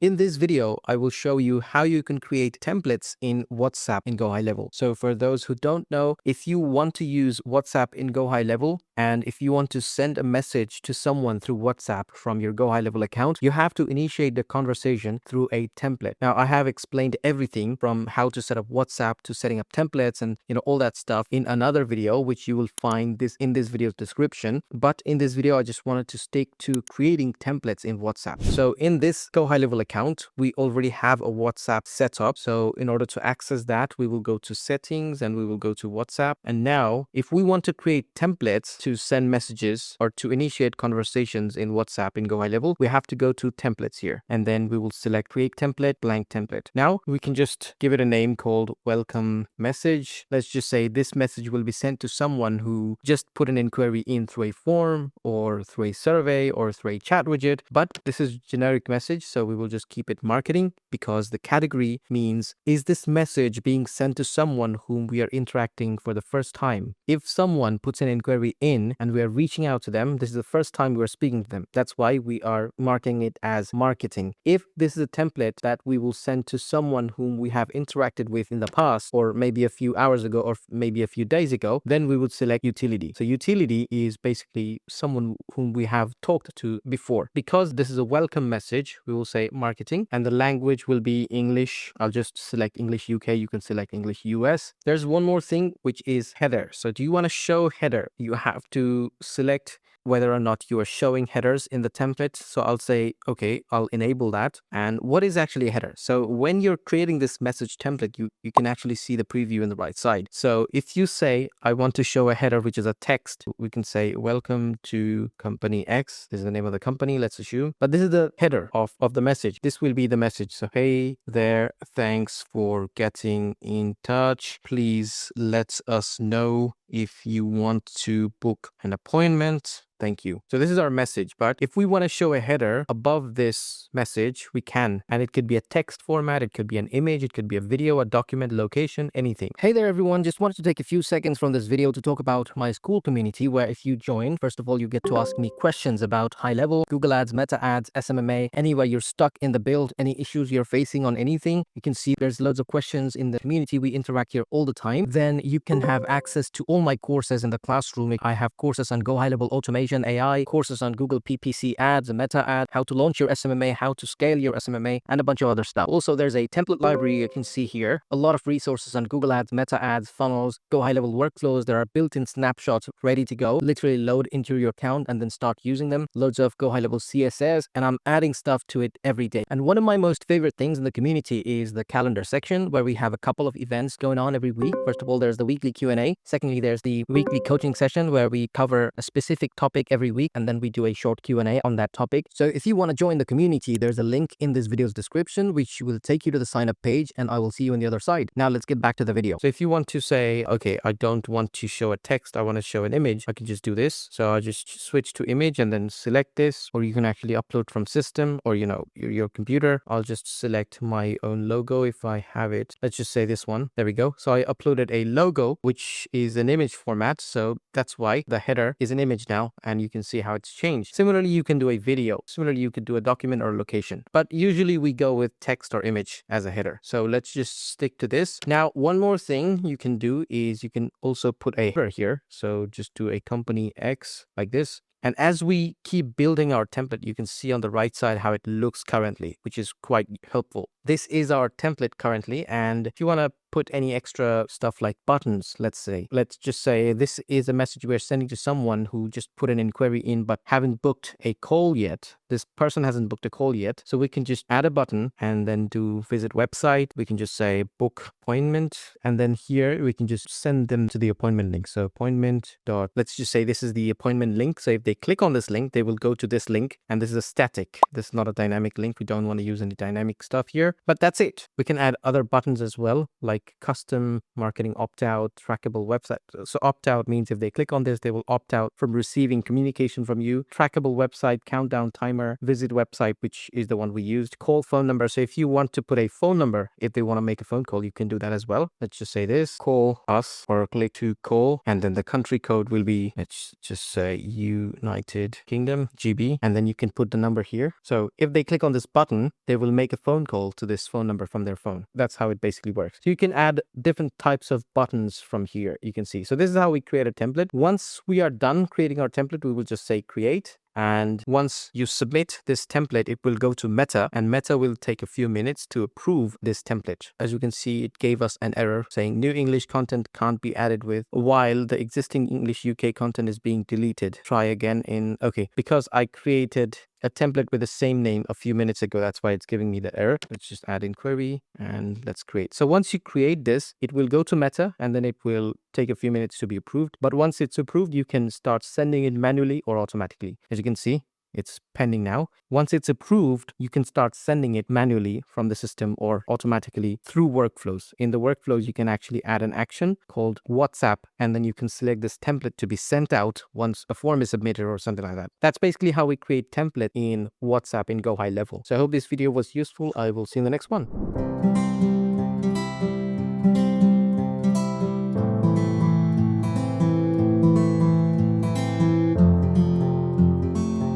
In this video, I will show you how you can create templates in WhatsApp in GoHighLevel. So for those who don't know, if you want to use WhatsApp in GoHighLevel, and if you want to send a message to someone through WhatsApp from your GoHighLevel account, you have to initiate the conversation through a template. Now, I have explained everything from how to set up WhatsApp to setting up templates and all that stuff in another video, which you will find this in this video's description. But in this video, I just wanted to stick to creating templates in WhatsApp. So in this GoHighLevel account, we already have a WhatsApp setup. So in order to access that, we will go to settings and we will go to WhatsApp. And now if we want to create templates to send messages or to initiate conversations in WhatsApp in GoHighLevel, we have to go to templates here. And then we will select create template, blank template. Now we can just give it a name called welcome message. Let's just say this message will be sent to someone who just put an inquiry in through a form or through a survey or through a chat widget. But this is generic message, so we will just keep it marketing because the category means, is this message being sent to someone whom we are interacting for the first time? If someone puts an inquiry in and we are reaching out to them, this is the first time we are speaking to them. That's why we are marking it as marketing. If this is a template that we will send to someone whom we have interacted with in the past, or maybe a few hours ago, or maybe a few days ago, then we would select utility. So utility is basically someone whom we have talked to before. Because this is a welcome message, we will say marketing, and the language will be English. I'll just select English UK. You can select English US. There's one more thing, which is header. So do you want to show header? You have to select whether or not you are showing headers in the template. So I'll say, okay, I'll enable that. And what is actually a header? So when you're creating this message template, you can actually see the preview in the right side. So if you say, I want to show a header, which is a text, we can say, welcome to company X. This is the name of the company, let's assume. But this is the header of the message. This will be the message. So, hey there, thanks for getting in touch. Please let us know if you want to book an appointment. Thank you. So this is our message. But if we want to show a header above this message, we can. And it could be a text format. It could be an image. It could be a video, a document, location, anything. Hey there, everyone. Just wanted to take a few seconds from this video to talk about my school community, where if you join, first of all, you get to ask me questions about high level, Google Ads, Meta Ads, SMMA, anywhere you're stuck in the build, any issues you're facing on anything. You can see there's loads of questions in the community. We interact here all the time. Then you can have access to all my courses in the classroom. I have courses on GoHighLevel automation, AI, courses on Google PPC ads, Meta ads, how to launch your SMMA, how to scale your SMMA, and a bunch of other stuff. Also, there's a template library you can see here. A lot of resources on Google Ads, Meta ads, funnels, GoHighLevel workflows. There are built-in snapshots ready to go. Literally load into your account and then start using them. Loads of GoHighLevel CSS, and I'm adding stuff to it every day. And one of my most favorite things in the community is the calendar section, where we have a couple of events going on every week. First of all, there's the weekly Q&A. Secondly, there's the weekly coaching session where we cover a specific topic every week, and then we do a short Q&A on that topic. So if you want to join the community, there's a link in this video's description, which will take you to the sign up page, and I will see you on the other side. Now let's get back to the video. So if you want to say, okay, I don't want to show a text, I want to show an image, I can just do this. So I just switch to image and then select this, or you can actually upload from system or, your computer. I'll just select my own logo if I have it. Let's just say this one. There we go. So I uploaded a logo, which is an image format. So that's why the header is an image now, and you can see how it's changed. Similarly, you can do a video. Similarly, you could do a document or location. But usually we go with text or image as a header. So let's just stick to this. Now, one more thing you can do is you can also put a header here. So just do a company X like this. And as we keep building our template, you can see on the right side how it looks currently, which is quite helpful. This is our template currently. And if you want to put any extra stuff like buttons, let's just say this is a message we're sending to someone who just put an inquiry in but haven't booked a call yet. This person hasn't booked a call yet. So we can just add a button and then do visit website. We can just say book appointment. And then here we can just send them to the appointment link. So appointment dot, let's just say this is the appointment link. So if they click on this link, they will go to this link, and this is a static. This is not a dynamic link. We don't want to use any dynamic stuff here. but that's it. We can add other buttons as well, like custom marketing opt-out, trackable website. So opt-out means if they click on this, they will opt out from receiving communication from you. Trackable website, countdown timer, visit website, which is the one we used, call phone number. So if you want to put a phone number, if they want to make a phone call, you can do that as well. Let's just say this, call us, or click to call, and then the country code will be, let's just say United Kingdom, GB, and then you can put the number here. So if they click on this button, they will make a phone call to this phone number from their phone. That's how it basically works. So you can add different types of buttons from here, you can see. So this is how we create a template. Once we are done creating our template, we will just say create. And once you submit this template, it will go to Meta, and Meta will take a few minutes to approve this template. As you can see, it gave us an error saying new English content can't be added with while the existing English UK content is being deleted. Try again okay, because I created a template with the same name a few minutes ago. That's why it's giving me the error. Let's just add in query and let's create. So once you create this, it will go to Meta and then it will take a few minutes to be approved. But once it's approved, you can start sending it manually or automatically. As you can see, it's pending now. Once it's approved, you can start sending it manually from the system or automatically through workflows. In the workflows, you can actually add an action called WhatsApp, and then you can select this template to be sent out once a form is submitted or something like that. That's basically how we create template in WhatsApp in GoHighLevel. So I hope this video was useful. I will see you in the next one.